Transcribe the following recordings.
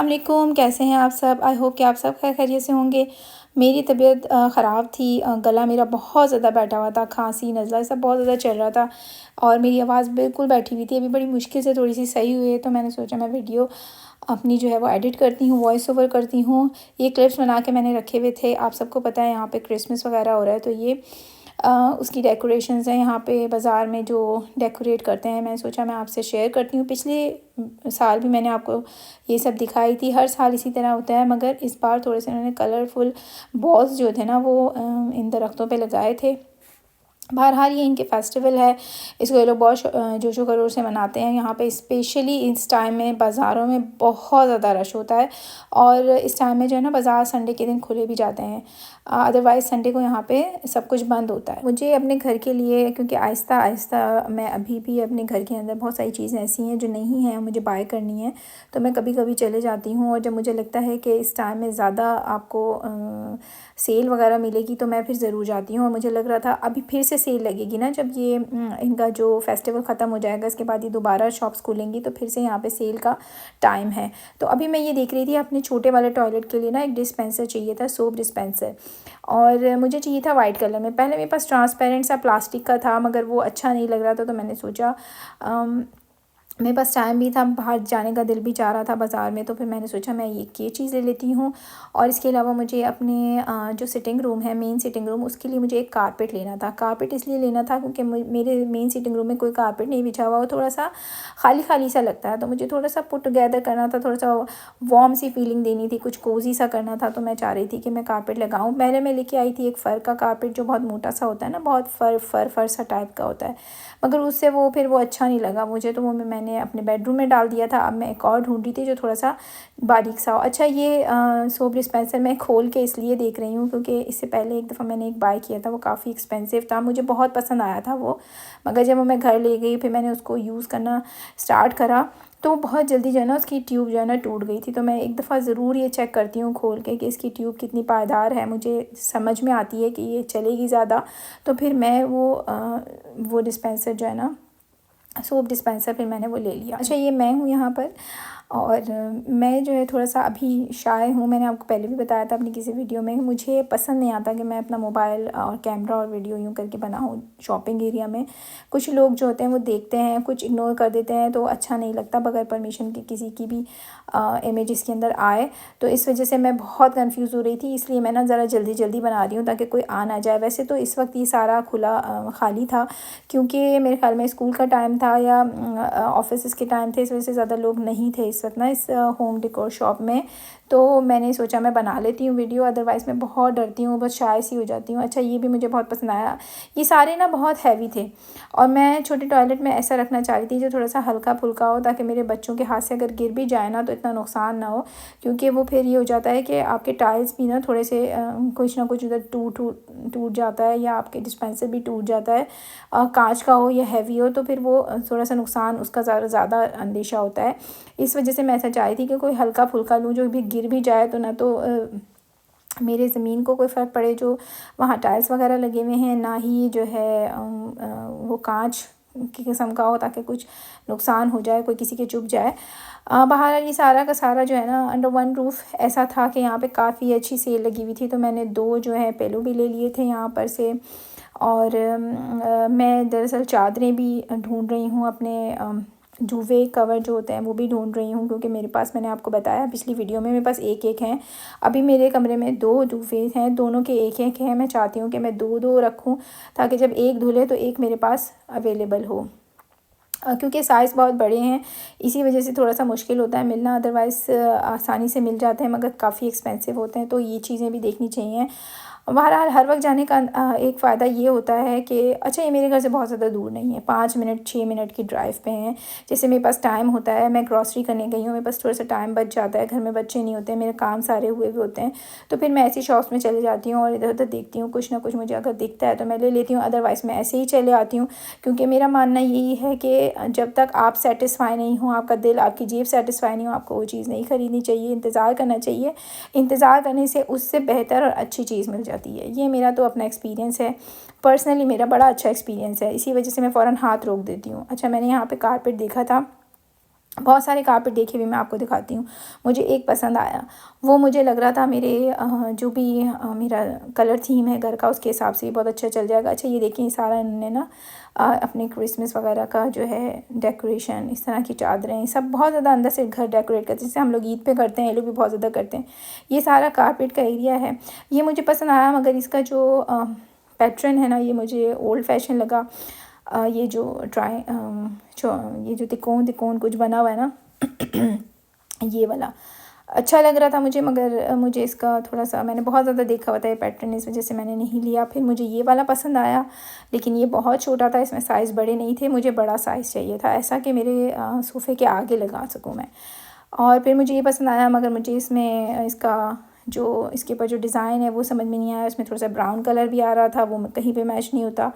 वालेकुम, कैसे हैं आप सब? आई होप कि आप सब खैरियत से होंगे। मेरी तबीयत ख़राब थी। गला मेरा बहुत ज़्यादा बैठा हुआ था, खांसी नज़ला सब बहुत ज़्यादा चल रहा था और मेरी आवाज़ बिल्कुल बैठी हुई थी। अभी बड़ी मुश्किल से थोड़ी सी सही हुई है, तो मैंने सोचा मैं वीडियो अपनी जो है वो एडिट करती हूँ, वॉइस ओवर करती हूँ। ये क्लिप्स बना के मैंने रखे हुए थे। आप सबको पता है यहाँ पे क्रिसमस वगैरह हो रहा है, तो ये उसकी डेकोरेशंस हैं यहाँ पे बाज़ार में जो डेकोरेट करते हैं। मैंने सोचा मैं आपसे शेयर करती हूँ। पिछले साल भी मैंने आपको ये सब दिखाई थी। हर साल इसी तरह होता है, मगर इस बार थोड़े से उन्होंने कलरफुल बॉल्स जो थे ना वो इन दरख्तों पे लगाए थे। बहरहाल ये इनके फेस्टिवल है, इसको ये लोग बहुत जोशो खरोश से मनाते हैं। यहाँ पे स्पेशली इस टाइम में बाज़ारों में बहुत ज़्यादा रश होता है और इस टाइम में जो है ना बाज़ार संडे के दिन खुले भी जाते हैं। अदरवाइज़ संडे को यहाँ पे सब कुछ बंद होता है। मुझे अपने घर के लिए, क्योंकि आहिस्ता आहिस्ता मैं अभी भी अपने घर के अंदर बहुत सारी चीज़ें ऐसी हैं जो नहीं हैं, मुझे बाय करनी है, तो मैं कभी कभी चले जाती हूँ। और जब मुझे लगता है कि इस टाइम में ज़्यादा आपको सेल वगैरह मिलेगी तो मैं फिर ज़रूर जाती हूँ। और मुझे लग रहा था अभी फिर से सेल लगेगी ना, जब ये इनका जो फेस्टिवल ख़त्म हो जाएगा इसके बाद ये दोबारा शॉप्स खुलेंगी, तो फिर से यहाँ पे सेल का टाइम है। तो अभी मैं ये देख रही थी अपने छोटे वाले टॉयलेट के लिए ना एक डिस्पेंसर चाहिए था, सोप डिस्पेंसर, और मुझे चाहिए था वाइट कलर में। पहले मेरे पास ट्रांसपेरेंट सा प्लास्टिक का था, मगर वो अच्छा नहीं लग रहा था, तो मैंने सोचा मेरे पास टाइम भी था, बाहर जाने का दिल भी चाह रहा था बाज़ार में, तो फिर मैंने सोचा मैं ये चीज़ ले लेती हूँ। और इसके अलावा मुझे अपने जो सिटिंग रूम है, मेन सिटिंग रूम, उसके लिए मुझे एक कारपेट लेना था। कारपेट इसलिए लेना था क्योंकि मेरे मेन सिटिंग रूम में कोई कारपेट नहीं बिछा हुआ, वो थोड़ा सा खाली खाली सा लगता है, तो मुझे थोड़ा सा पुट टुगेदर करना था, थोड़ा सा वार्म सी फीलिंग देनी थी, कुछ कोजी सा करना था। तो मैं चाह रही थी कि मैं कारपेट लगाऊँ। पहले मैं लेके आई थी एक फ़र का कारपेट जो बहुत मोटा सा होता है ना, बहुत फ़र सा टाइप का होता है, मगर उससे फिर वो अच्छा नहीं लगा मुझे, तो वो मैंने अपने बेडरूम में डाल दिया था। अब मैं एक और ढूंढ रही थी जो थोड़ा सा बारीक सा हो। अच्छा, ये सोप डिस्पेंसर मैं खोल के इसलिए देख रही हूँ क्योंकि इससे पहले एक दफ़ा मैंने एक बाय किया था, वो काफ़ी एक्सपेंसिव था, मुझे बहुत पसंद आया था वो, मगर जब मैं घर ले गई फिर मैंने उसको यूज़ करना स्टार्ट करा तो बहुत जल्दी जो है ना उसकी ट्यूब जो है ना टूट गई थी। तो मैं एक दफ़ा ज़रूर ये चेक करती हूँ खोल के कि इसकी ट्यूब कितनी पायदार है। मुझे समझ में आती है कि ये चलेगी ज़्यादा, तो फिर मैं वो डिस्पेंसर जो है ना, सोप डिस्पेंसर, फिर मैंने वो ले लिया। अच्छा, ये मैं हूँ यहाँ पर, और मैं जो है थोड़ा सा अभी शाय हूँ। मैंने आपको पहले भी बताया था अपनी किसी वीडियो में, मुझे पसंद नहीं आता कि मैं अपना मोबाइल और कैमरा और वीडियो यूँ करके बनाऊँ शॉपिंग एरिया में। कुछ लोग जो होते हैं वो देखते हैं, कुछ इग्नोर कर देते हैं, तो अच्छा नहीं लगता बगैर परमिशन के किसी की भी इमेज इसके अंदर आए। तो इस वजह से मैं बहुत कंफ्यूज हो रही थी, इसलिए मैं ना ज़रा जल्दी जल्दी बना रही हूँ ताकि कोई आ ना जाए। वैसे तो इस वक्त ये सारा खुला खाली था क्योंकि मेरे ख्याल में स्कूल का टाइम था या ऑफिस के टाइम थे, इस वजह से ज़्यादा लोग नहीं थे इस वक्त ना इस होम डेकोर शॉप में। तो मैंने सोचा मैं बना लेती हूँ वीडियो, अदरवाइज़ मैं बहुत डरती हूँ, बस शाय सी हो जाती हूँ। अच्छा, ये भी मुझे बहुत पसंद आया। ये सारे ना बहुत हैवी थे और मैं छोटे टॉयलेट में ऐसा रखना चाह रही थी जो थोड़ा सा हल्का फुल्का हो, ताकि मेरे बच्चों के हाथ से अगर गिर भी जाए ना तो इतना नुकसान ना हो, क्योंकि वो फिर ये हो जाता है कि आपके टाइल्स भी ना थोड़े से कुछ ना कुछ उधर टूट जाता है या आपके डिस्पेंसर भी टूट जाता है। कांच का हो या हैवी हो तो फिर वो थोड़ा सा नुकसान उसका ज़्यादा अंदेशा होता है। इस वजह से मैं ऐसा चाह रही थी कि कोई हल्का फुल्का लूँ जो भी गिर भी जाए तो ना तो मेरे ज़मीन को कोई फ़र्क पड़े जो वहाँ टाइल्स वगैरह लगे हुए हैं, ना ही जो है वो कांच की किस्म का हो ताकि कुछ नुकसान हो जाए, कोई किसी के चुभ जाए। बाहर ये सारा का सारा जो है ना अंडर वन रूफ़ ऐसा था कि यहाँ पे काफ़ी अच्छी सेल लगी हुई थी, तो मैंने 2 जो है पिलो भी ले लिए थे यहाँ पर से। और मैं दरअसल चादरें भी ढूंढ रही हूँ, अपने जूवे कवर जो होते हैं वो भी ढूंढ रही हूँ, क्योंकि मेरे पास, मैंने आपको बताया पिछली वीडियो में, मेरे पास एक एक हैं। अभी मेरे कमरे में 2 जूवे हैं, दोनों के एक एक हैं। मैं चाहती हूँ कि मैं 2-2 रखूँ ताकि जब एक धुले तो एक मेरे पास अवेलेबल हो, क्योंकि साइज़ बहुत बड़े हैं, इसी वजह से थोड़ा सा मुश्किल होता है मिलना। अदरवाइज़ आसानी से मिल जाते हैं, मगर काफ़ी एक्सपेंसिव होते हैं, तो ये चीज़ें भी देखनी चाहिए। बहरहाल हर वक्त जाने का एक फ़ायदा ये होता है कि अच्छा, ये मेरे घर से बहुत ज़्यादा दूर नहीं है, 5 मिनट 6 मिनट की ड्राइव पे हैं। जैसे मेरे पास टाइम होता है, मैं ग्रॉसरी करने गई हूँ, मेरे पास थोड़ा सा टाइम बच जाता है, घर में बच्चे नहीं होते, मेरे काम सारे हुए हुए होते हैं, तो फिर मैं ऐसी शॉप्स में चले जाती हूँ और इधर उधर देखती हूँ, कुछ ना कुछ मुझे अगर दिखता है तो मैं ले लेती हूँ, अदरवाइज़ मैं ऐसे ही चले आती हूँ। क्योंकि मेरा मानना यही है कि जब तक आप सेटिस्फाई नहीं हो, आपका दिल, आपकी जेब सेटिस्फाई नहीं हो, आपको वो चीज़ नहीं ख़रीदनी चाहिए, इंतज़ार करना चाहिए। इंतज़ार करने से उससे बेहतर और अच्छी चीज़ मिल जाती है। ये मेरा तो अपना एक्सपीरियंस है, पर्सनली मेरा बड़ा अच्छा एक्सपीरियंस है, इसी वजह से मैं फ़ौरन हाथ रोक देती हूँ। अच्छा, मैंने यहाँ पे कारपेट देखा था बहुत सारे कारपेट देखे भी, मैं आपको दिखाती हूँ। मुझे एक पसंद आया, वो मुझे लग रहा था मेरे जो भी मेरा कलर थीम है घर का उसके हिसाब से ये बहुत अच्छा चल जाएगा। अच्छा ये देखिए, सारा इन्होंने ना अपने क्रिसमस वगैरह का जो है डेकोरेशन, इस तरह की चादरें, सब बहुत ज़्यादा अंदर से घर डेकोरेट करते हैं, जैसे हम लोग ईद पे करते हैं, ये लोग भी बहुत ज़्यादा करते हैं। ये सारा कारपेट का एरिया है, ये मुझे पसंद आया। मगर इसका जो पैटर्न है ना, ये मुझे ओल्ड फैशन लगा। ये जो ये जो तिकोन तिकोन कुछ बना हुआ है ना ये वाला अच्छा लग रहा था मुझे, मगर मुझे इसका थोड़ा सा, मैंने बहुत ज़्यादा देखा हुआ था ये पैटर्न, इस वजह से मैंने नहीं लिया। फिर मुझे ये वाला पसंद आया, लेकिन ये बहुत छोटा था, इसमें साइज़ बड़े नहीं थे, मुझे बड़ा साइज़ चाहिए था, ऐसा कि मेरे सोफ़े के आगे लगा सकूँ मैं। और फिर मुझे ये पसंद आया, मगर मुझे इसमें इसका जो इसके ऊपर जो डिज़ाइन है वो समझ में नहीं आया। इसमें थोड़ा सा ब्राउन कलर भी आ रहा था, वो कहीं पे मैच नहीं होता।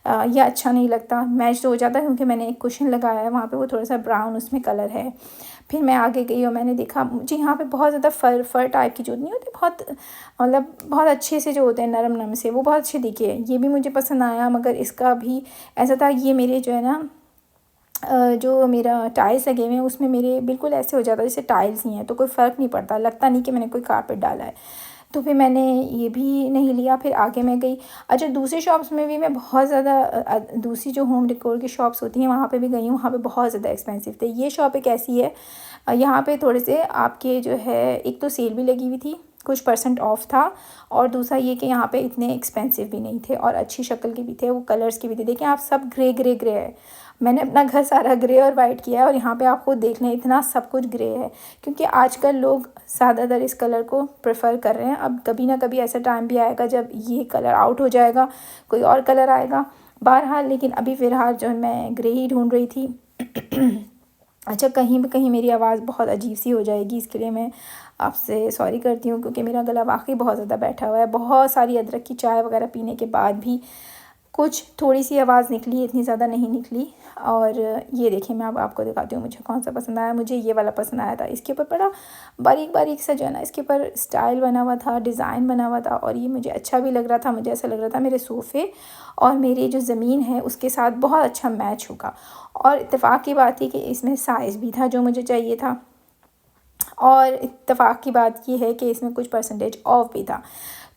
यह अच्छा नहीं लगता, मैच तो हो जाता है क्योंकि मैंने एक कुशन लगाया है वहाँ पे, वो थोड़ा सा ब्राउन उसमें कलर है। फिर मैं आगे गई और मैंने देखा, मुझे यहाँ पे बहुत ज़्यादा फ़र टाइप की जो नहीं होती, बहुत मतलब बहुत अच्छे से जो होते हैं नरम नरम से, वो बहुत अच्छे दिखे। ये भी मुझे पसंद आया, मगर इसका भी ऐसा था, ये मेरे जो है ना जो मेरा टाइल्स लगे हुए हैं उसमें मेरे बिल्कुल ऐसे हो जाता है जैसे टाइल्स ही हैं, तो कोई फ़र्क नहीं पड़ता, लगता नहीं कि मैंने कोई कारपेट डाला है। तो फिर मैंने ये भी नहीं लिया, फिर आगे मैं गई। अच्छा, दूसरी शॉप्स में भी मैं बहुत ज़्यादा दूसरी जो होम डेकोर की शॉप्स होती हैं वहाँ पे भी गई हूँ, वहाँ पे बहुत ज़्यादा एक्सपेंसिव थे। ये शॉप एक ऐसी है, यहाँ पे थोड़े से आपके जो है, एक तो सेल भी लगी हुई थी, कुछ % ऑफ था, और दूसरा ये कि यहाँ पे इतने एक्सपेंसिव भी नहीं थे और अच्छी शक्ल के भी थे, वो कलर्स के भी थे। देखिए आप, सब ग्रे ग्रे ग्रे है, मैंने अपना घर सारा ग्रे और वाइट किया है, और यहाँ पे आप खुद देख लें, इतना सब कुछ ग्रे है, क्योंकि आजकल लोग ज़्यादातर इस कलर को प्रेफर कर रहे हैं। अब कभी ना कभी ऐसा टाइम भी आएगा जब ये कलर आउट हो जाएगा, कोई और कलर आएगा बहरहाल, लेकिन अभी फ़िलहाल जो है मैं ग्रे ही ढूंढ रही थी। अच्छा, कहीं भी कहीं मेरी आवाज़ बहुत अजीब सी हो जाएगी, इसके लिए मैं आपसे सॉरी करती हूँ, क्योंकि मेरा गला वाकई बहुत ज़्यादा बैठा हुआ है। बहुत सारी अदरक की चाय वगैरह पीने के बाद भी कुछ थोड़ी सी आवाज़ निकली, इतनी ज़्यादा नहीं निकली। और ये देखिए, मैं अब आपको दिखाती हूँ मुझे कौन सा पसंद आया। मुझे ये वाला पसंद आया था, इसके ऊपर बड़ा बारीक बारीक सा जो है ना, इसके ऊपर स्टाइल बना हुआ था, डिज़ाइन बना हुआ था, और ये मुझे अच्छा भी लग रहा था। मुझे ऐसा लग रहा था मेरे सोफ़े और मेरी जो ज़मीन है उसके साथ बहुत अच्छा मैच होगा। और इत्तेफ़ाक की बात थी कि इसमें साइज़ भी था जो मुझे चाहिए था, और इत्तेफ़ाक की बात ये है कि इसमें कुछ % ऑफ भी था।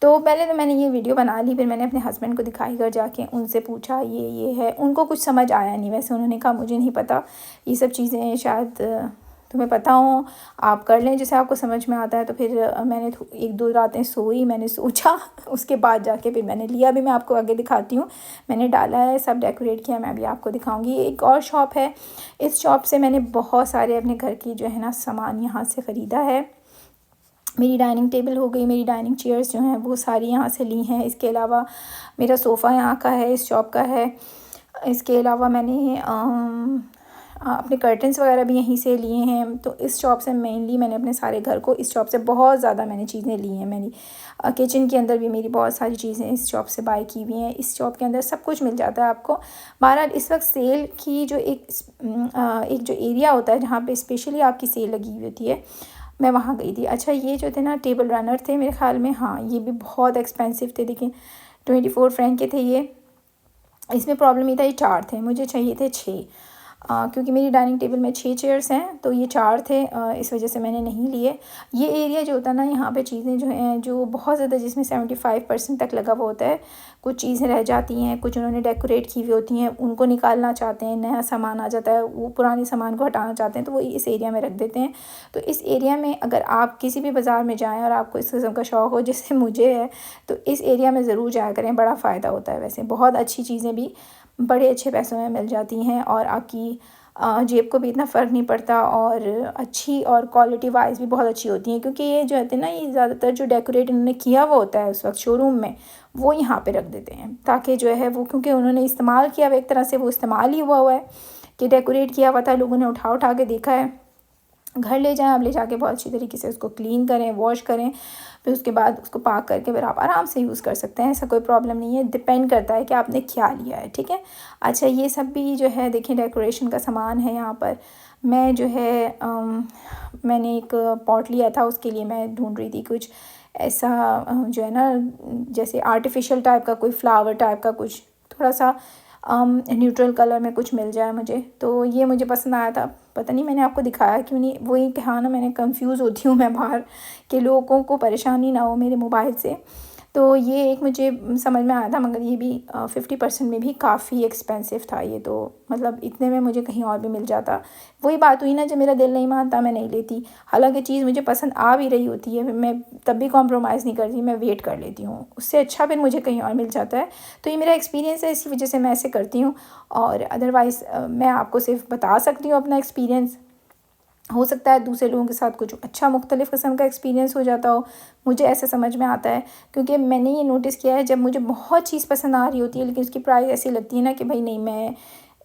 तो पहले तो मैंने ये वीडियो बना ली, फिर मैंने अपने हस्बैंड को दिखाई, घर जाके उनसे पूछा ये है, उनको कुछ समझ आया नहीं। वैसे उन्होंने कहा मुझे नहीं पता, ये सब चीज़ें शायद तुम्हें पता हो, आप कर लें जैसे आपको समझ में आता है। तो फिर मैंने 1-2 रातें सोई, मैंने सोचा उसके बाद जाके फिर मैंने लिया। भी मैं आपको आगे दिखाती हूँ, मैंने डाला है, सब डेकोरेट किया, मैं भी आपको दिखाऊंगी। एक और शॉप है, इस शॉप से मैंने बहुत सारे अपने घर की जो है ना सामान यहाँ से ख़रीदा है। मेरी डाइनिंग टेबल हो गई, मेरी डाइनिंग चेयर्स जो हैं वो सारी यहाँ से ली हैं। इसके अलावा मेरा सोफ़ा यहाँ का है, इस शॉप का है। इसके अलावा मैंने अपने कर्टन्स वगैरह भी यहीं से लिए हैं। तो इस शॉप से मेनली मैंने अपने सारे घर को, इस शॉप से बहुत ज़्यादा मैंने चीज़ें ली हैं। मेरी किचन के अंदर भी मेरी बहुत सारी चीज़ें इस शॉप से बाय की हुई हैं। इस शॉप के अंदर सब कुछ मिल जाता है आपको। बहरहाल इस वक्त सेल की जो एक जो एरिया होता है जहाँ पे स्पेशली आपकी सेल लगी हुई होती है, मैं वहाँ गई थी। अच्छा, ये जो थे ना टेबल रनर थे मेरे ख़्याल में, हाँ ये भी बहुत एक्सपेंसिव थे। देखिए 24 फ्रैंक के थे ये। इसमें प्रॉब्लम ये था, ये 4 थे, मुझे चाहिए थे 6, क्योंकि मेरी डाइनिंग टेबल में 6 चेयर्स हैं, तो ये 4 थे, इस वजह से मैंने नहीं लिए। ये एरिया जो होता है ना, यहाँ पे चीज़ें जो हैं जो बहुत ज़्यादा, जिसमें 75% तक लगा हुआ होता है, कुछ चीज़ें रह जाती हैं, कुछ उन्होंने डेकोरेट की हुई होती हैं, उनको निकालना चाहते हैं, नया सामान आ जाता है, वो पुराने सामान को हटाना चाहते हैं, तो वो इस एरिया में रख देते हैं। तो इस एरिया में अगर आप किसी भी बाज़ार में जाएँ और आपको इस किस्म का शौक़ हो जैसे मुझे है, तो इस एरिया में ज़रूर जाया करें, बड़ा फ़ायदा होता है। वैसे बहुत अच्छी चीज़ें भी बड़े अच्छे पैसों में मिल जाती हैं, और आपकी जेब को भी इतना फ़र्क नहीं पड़ता, और अच्छी और क्वालिटी वाइज भी बहुत अच्छी होती हैं। क्योंकि ये जो होते हैं ना, ये ज़्यादातर जो डेकोरेट इन्होंने किया हुआ होता है उस वक्त शोरूम में, वो यहाँ पे रख देते हैं, ताकि जो है वो, क्योंकि उन्होंने इस्तेमाल किया हुआ, एक तरह से वो इस्तेमाल ही हुआ है कि डेकोरेट किया हुआ था, लोगों ने उठा उठा के देखा है। घर ले जाएँ, आप ले जाके बहुत अच्छी तरीके से उसको क्लीन करें, वॉश करें, फिर उसके बाद उसको पाक करके फिर आप आराम से यूज़ कर सकते हैं, ऐसा कोई प्रॉब्लम नहीं है। डिपेंड करता है कि आपने क्या लिया है, ठीक है। अच्छा, ये सब भी जो है देखिए डेकोरेशन का सामान है यहाँ पर। मैं जो है मैंने एक पॉट लिया था, उसके लिए मैं ढूंढ रही थी कुछ ऐसा जो है ना, जैसे आर्टिफिशियल टाइप का, कोई फ्लावर टाइप का कुछ, थोड़ा सा न्यूट्रल कलर में कुछ मिल जाए मुझे। तो ये मुझे पसंद आया था। पता नहीं मैंने आपको दिखाया क्यों नहीं, वही कहा ना, मैंने कंफ्यूज होती हूँ मैं बाहर के लोगों को परेशानी ना हो मेरे मोबाइल से। तो ये एक मुझे समझ में आया था, मगर ये भी 50% में भी काफ़ी एक्सपेंसिव था ये तो। मतलब इतने में मुझे कहीं और भी मिल जाता। वही बात हुई ना, जब मेरा दिल नहीं मानता मैं नहीं लेती। हालांकि चीज़ मुझे पसंद आ भी रही होती है, मैं तब भी कॉम्प्रोमाइज़ नहीं करती, मैं वेट कर लेती हूँ। उससे अच्छा फिर मुझे कहीं और मिल जाता है। तो ये मेरा एक्सपीरियंस है, इसी वजह से मैं ऐसे करती हूँ। और अदरवाइज़ मैं आपको सिर्फ बता सकती हूँ अपना एक्सपीरियंस। हो सकता है दूसरे लोगों के साथ कुछ अच्छा मुख्तलिफ़ किस्म का एक्सपीरियंस हो जाता हो, मुझे ऐसा समझ में आता है। क्योंकि मैंने ये नोटिस किया है, जब मुझे बहुत चीज़ पसंद आ रही होती है लेकिन उसकी प्राइस ऐसी लगती है ना कि भाई नहीं, मैं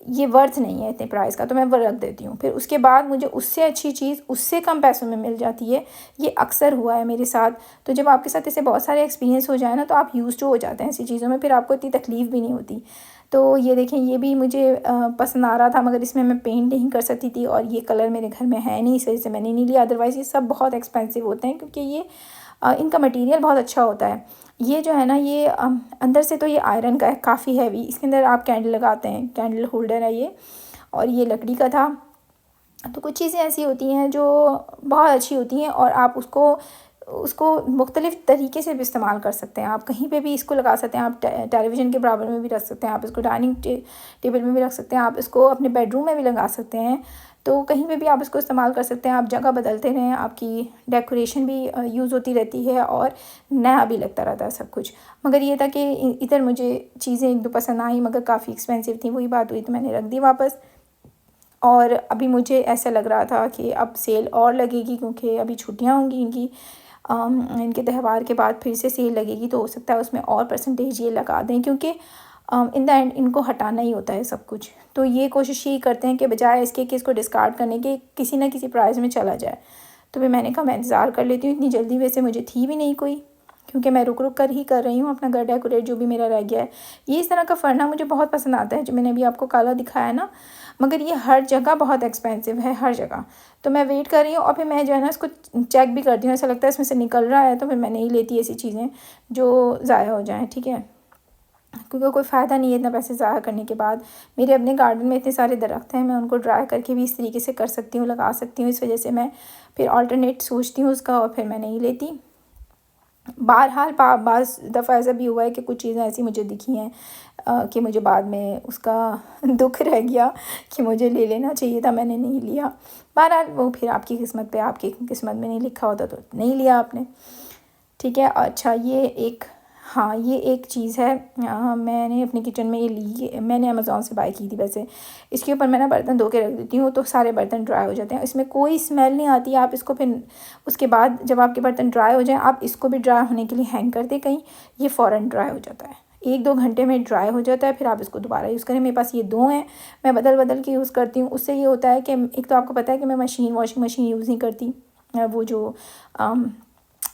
ये वर्थ नहीं है इतने प्राइस का, तो मैं वो रख देती हूँ। फिर उसके बाद मुझे उससे अच्छी चीज़ उससे कम पैसों में मिल जाती है। ये अक्सर हुआ है मेरे साथ। तो जब आपके साथ ऐसे बहुत सारे एक्सपीरियंस हो जाए ना, तो आप यूज़ टू हो जाते हैं ऐसी चीज़ों में, फिर आपको इतनी तकलीफ़ भी नहीं होती। तो ये देखें, ये भी मुझे पसंद आ रहा था, मगर इसमें मैं पेंट नहीं कर सकती थी और ये कलर मेरे घर में है नहीं, इस वजह से मैंने नहीं लिया। अदरवाइज़ ये सब बहुत एक्सपेंसिव होते हैं, क्योंकि ये इनका मटेरियल बहुत अच्छा होता है। ये जो है ना, ये अंदर से तो ये आयरन का है, काफ़ी हैवी। इसके अंदर आप कैंडल लगाते हैं, कैंडल होल्डर है ये, और ये लकड़ी का था। तो कुछ चीज़ें ऐसी होती हैं जो बहुत अच्छी होती हैं, और आप उसको उसको मुख्तलिफ़ तरीके से भी इस्तेमाल कर सकते हैं। आप कहीं पे भी इसको लगा सकते हैं। आप टेलीविज़न के बराबर में भी रख सकते हैं, आप इसको डाइनिंग टेबल में भी रख सकते हैं, आप इसको अपने बेडरूम में भी लगा सकते हैं। तो कहीं पे भी आप इसको इस्तेमाल कर सकते हैं। आप जगह बदलते रहें, आपकी डेकोरेशन भी यूज़ होती रहती है और नया भी लगता रहता है सब कुछ। मगर ये था कि इधर मुझे चीज़ें एक दो पसंद आई, मगर काफ़ी एक्सपेंसिव थी। वही बात हुई तो मैंने रख दी वापस। और अभी मुझे ऐसा लग रहा था कि अब सेल और लगेगी, क्योंकि अभी छुट्टियां होंगी इनकी। इनके त्यौहार के बाद फिर से सेल लगेगी, तो हो सकता है उसमें और परसेंटेज ये लगा दें, क्योंकि इन द एंड इनको हटाना ही होता है सब कुछ। तो ये कोशिश यही करते हैं कि बजाय इसके कि इसको डिस्कार्ड करने के, किसी ना किसी प्राइस में चला जाए। तो फिर मैंने कहा मैं इंतज़ार कर लेती हूँ। इतनी जल्दी वैसे मुझे थी भी नहीं कोई, क्योंकि मैं रुक रुक कर ही कर रही हूँ अपना घर डेकोरेट जो भी मेरा रह गया है। ये इस तरह का फ़रना मुझे बहुत पसंद आता है, जो मैंने अभी आपको काला दिखाया ना। मगर ये हर जगह बहुत एक्सपेंसिव है, हर जगह। तो मैं वेट कर रही हूँ, और फिर मैं जो है ना इसको चेक भी करती हूँ। ऐसा लगता है इसमें से निकल रहा है, तो फिर मैं नहीं लेती ऐसी चीज़ें जो ज़ाया हो जाएँ, ठीक है। क्योंकि कोई फ़ायदा नहीं है इतना पैसे ज़ाया करने के बाद। मेरे अपने गार्डन में इतने सारे दरख्त हैं, मैं उनको ड्राई करके भी इस तरीके से कर सकती हूँ, लगा सकती हूँ। इस वजह से मैं फिर अल्टरनेट सोचती हूँ उसका, और फिर मैं नहीं लेती। बहरहाल बाज़ दफ़ा ऐसा भी हुआ है कि कुछ चीज़ें ऐसी मुझे दिखी हैं कि मुझे बाद में उसका दुख रह गया कि मुझे ले लेना चाहिए था, मैंने नहीं लिया। बहरहाल वो फिर आपकी किस्मत पे, आपकी किस्मत में नहीं लिखा होता तो नहीं लिया आपने, ठीक है। अच्छा, ये एक, हाँ ये एक चीज़ है, मैंने अपने किचन में ये ली, मैंने अमेज़ॉन से बाय की थी वैसे। इसके ऊपर मैं ना बर्तन धो के रख देती हूँ, तो सारे बर्तन ड्राई हो जाते हैं। इसमें कोई स्मेल नहीं आती। आप इसको फिर उसके बाद जब आपके बर्तन ड्राई हो जाएं, आप इसको भी ड्राई होने के लिए हैंग कर दें कहीं, ये फ़ौरन ड्राई हो जाता है। 1-2 घंटे में ड्राई हो जाता है। फिर आप इसको दोबारा यूज़ करें। मेरे पास ये 2 हैं, मैं बदल बदल के यूज़ करती हूँ। उससे ये होता है कि एक तो आपको पता है कि मैं वॉशिंग मशीन यूज़ नहीं करती। वो जो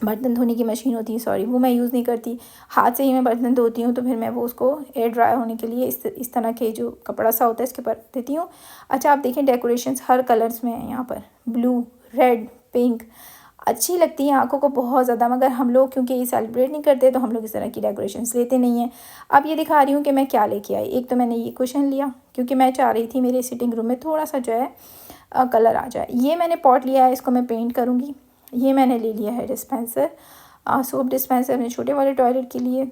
बर्तन धोने की मशीन होती है, सॉरी, वो मैं यूज़ नहीं करती। हाथ से ही मैं बर्तन धोती हूँ। तो फिर मैं वो उसको एयर ड्राई होने के लिए इस तरह के जो कपड़ा सा होता है इसके ऊपर देती हूँ। अच्छा, आप देखें डेकोरेशंस हर कलर्स में हैं यहाँ पर, ब्लू, रेड, पिंक। अच्छी लगती हैं आँखों को बहुत ज़्यादा, मगर हम लोग क्योंकि ये सेलिब्रेट नहीं करते, तो हम लोग इस तरह की डेकोरेशंस लेते नहीं हैं। अब ये दिखा रही हूँ कि मैं क्या लेके आई। एक तो मैंने ये कुशन लिया, क्योंकि मैं चाह रही थी मेरे सिटिंग रूम में थोड़ा सा जो है कलर आ जाए। ये मैंने पॉट लिया है, इसको मैं पेंट करूँगी। ये मैंने ले लिया है डिस्पेंसर, सोप डिस्पेंसर अपने छोटे वाले टॉयलेट के लिए।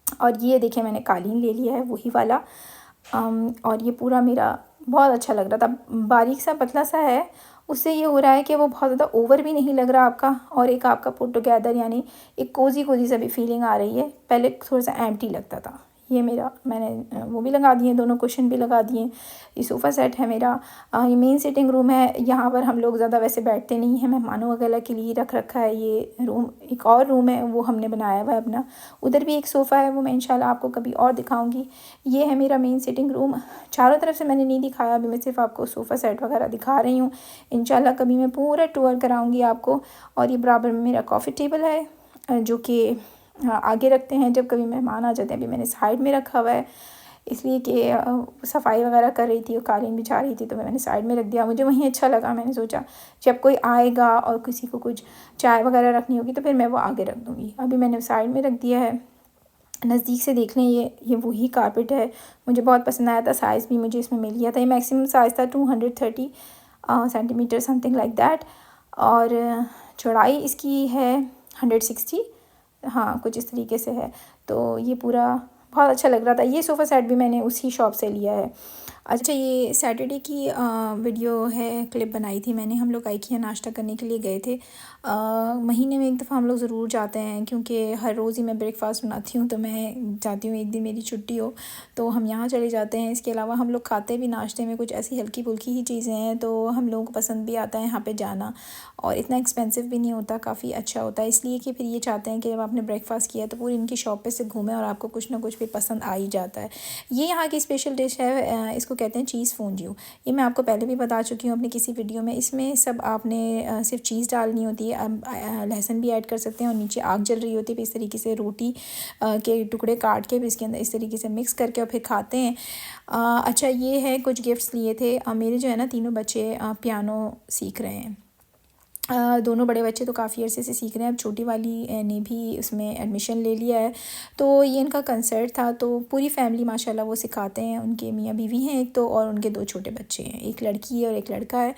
और ये देखिए मैंने कालीन ले लिया है वही वाला। और ये पूरा मेरा बहुत अच्छा लग रहा था, बारीक सा पतला सा है। उससे ये हो रहा है कि वो बहुत ज़्यादा ओवर भी नहीं लग रहा आपका, और एक आपका पुट टुगेदर, यानी एक कोजी कोजी सा भी फीलिंग आ रही है। पहले थोड़ा सा एम्प्टी लगता था। ये मेरा, मैंने वो भी लगा दिए, दोनों कुशन भी लगा दिए। ये सोफ़ा सेट है मेरा। ये मेन सिटिंग रूम है। यहाँ पर हम लोग ज़्यादा वैसे बैठते नहीं हैं, मेहमानों वगैरह के लिए रख रखा है ये रूम। एक और रूम है वो हमने बनाया हुआ है अपना, उधर भी एक सोफ़ा है, वो मैं इंशाल्लाह आपको कभी और दिखाऊंगी। ये है मेरा मेन सिटिंग रूम। चारों तरफ से मैंने नहीं दिखाया, अभी मैं सिर्फ आपको सोफ़ा सेट वगैरह दिखा रही हूँ। इंशाल्लाह कभी मैं पूरा टूर कराऊँगी आपको। और ये बराबर में मेरा कॉफ़ी टेबल है, जो कि आगे रखते हैं जब कभी मेहमान आ जाते हैं। अभी मैंने साइड में रखा हुआ है, इसलिए कि सफाई वगैरह कर रही थी और कालीन बिछा रही थी, तो मैंने साइड में रख दिया। मुझे वहीं अच्छा लगा, मैंने सोचा जब कोई आएगा और किसी को कुछ चाय वगैरह रखनी होगी तो फिर मैं वो आगे रख दूँगी। अभी मैंने साइड में रख दिया है। नज़दीक से देख लें, ये वही कारपेट है। मुझे बहुत पसंद आया था, साइज़ भी मुझे इसमें मिल गया था। ये मैक्सिमम साइज़ था 230 सेंटीमीटर, समथिंग लाइक दैट। और चौड़ाई इसकी है 160, हाँ कुछ इस तरीके से है। तो ये पूरा बहुत अच्छा लग रहा था। ये सोफ़ा सेट भी मैंने उसी शॉप से लिया है। अच्छा, ये सैटरडे की वीडियो है, क्लिप बनाई थी मैंने। हम लोग IKEA नाश्ता करने के लिए गए थे। महीने में एक दफ़ा हम लोग ज़रूर जाते हैं, क्योंकि हर रोज़ ही मैं ब्रेकफ़ास्ट बनाती हूँ, तो मैं चाहती हूँ एक दिन मेरी छुट्टी हो तो हम यहाँ चले जाते हैं। इसके अलावा हम लोग खाते भी नाश्ते में कुछ ऐसी हल्की फुल्की ही चीज़ें हैं, तो हम लोगों को पसंद भी आता है यहाँ पे जाना, और इतना एक्सपेंसिव भी नहीं होता, काफ़ी अच्छा होता है। इसलिए कि फिर ये चाहते हैं कि जब आपने ब्रेकफ़ास्ट किया तो पूरी इनकी शॉप पे से घूमें और आपको कुछ ना कुछ भी पसंद आ ही जाता है। ये यहाँ की स्पेशल डिश है, इसको कहते हैं चीज़ फोंड्यू। ये मैं आपको पहले भी बता चुकी हूँ अपनी किसी वीडियो में। इसमें सब आपने सिर्फ चीज़ डालनी होती है, लहसुन भी ऐड कर सकते हैं, और नीचे आग जल रही होती है, फिर इस तरीके से रोटी के टुकड़े काट के फिर इसके अंदर इस तरीके से मिक्स करके और फिर खाते हैं। अच्छा, ये है कुछ गिफ्ट्स लिए थे। मेरे जो है ना तीनों बच्चे पियानो सीख रहे हैं। दोनों बड़े बच्चे तो काफ़ी अरसे से सीख रहे हैं। अब छोटी वाली ने भी उसमें एडमिशन ले लिया है। तो ये इनका कंसर्ट था, तो पूरी फैमिली माशाल्लाह वो सिखाते हैं। उनके मियाँ बीवी हैं एक तो, और उनके 2 छोटे बच्चे हैं, एक लड़की है और एक लड़का है।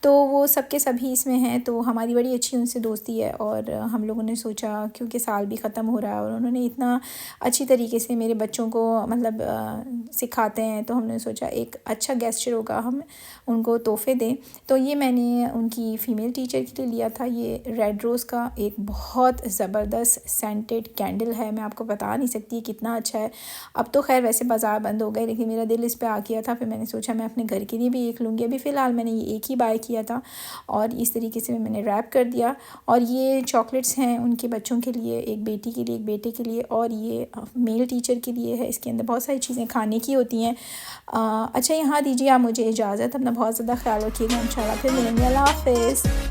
तो वो सबके सभी इसमें हैं। तो हमारी बड़ी अच्छी उनसे दोस्ती है, और हम लोगों ने सोचा, क्योंकि साल भी ख़त्म हो रहा है और उन्होंने इतना अच्छी तरीके से मेरे बच्चों को मतलब सिखाते हैं, तो हमने सोचा एक अच्छा गेस्चर होगा, हम उनको तोहफ़े दें। तो ये मैंने उनकी फ़ीमेल टीचर के लिए लिया था। ये रेड रोज़ का एक बहुत ज़बरदस्त सेंटेड कैंडल है, मैं आपको बता नहीं सकती कितना अच्छा है। अब तो खैर वैसे बाज़ार बंद हो गए, लेकिन मेरा दिल इस पे आ गया था, फिर मैंने सोचा मैं अपने घर के लिए भी एक लूँगी। अभी फ़िलहाल मैंने ये एक ही बाय किया था, और इस तरीके से मैंने रैप कर दिया। और ये चॉकलेट्स हैं उनके बच्चों के लिए, एक बेटी के लिए, एक बेटे के लिए, और ये मेल टीचर के लिए है। इसके अंदर बहुत सारी चीज़ें खाने की होती हैं। अच्छा, यहाँ दीजिए आप मुझे इजाज़त। अपना बहुत ज़्यादा ख्याल रखिएगा। इंशाल्लाह फिर मिलेंगे। अल्लाह हाफ़िज़।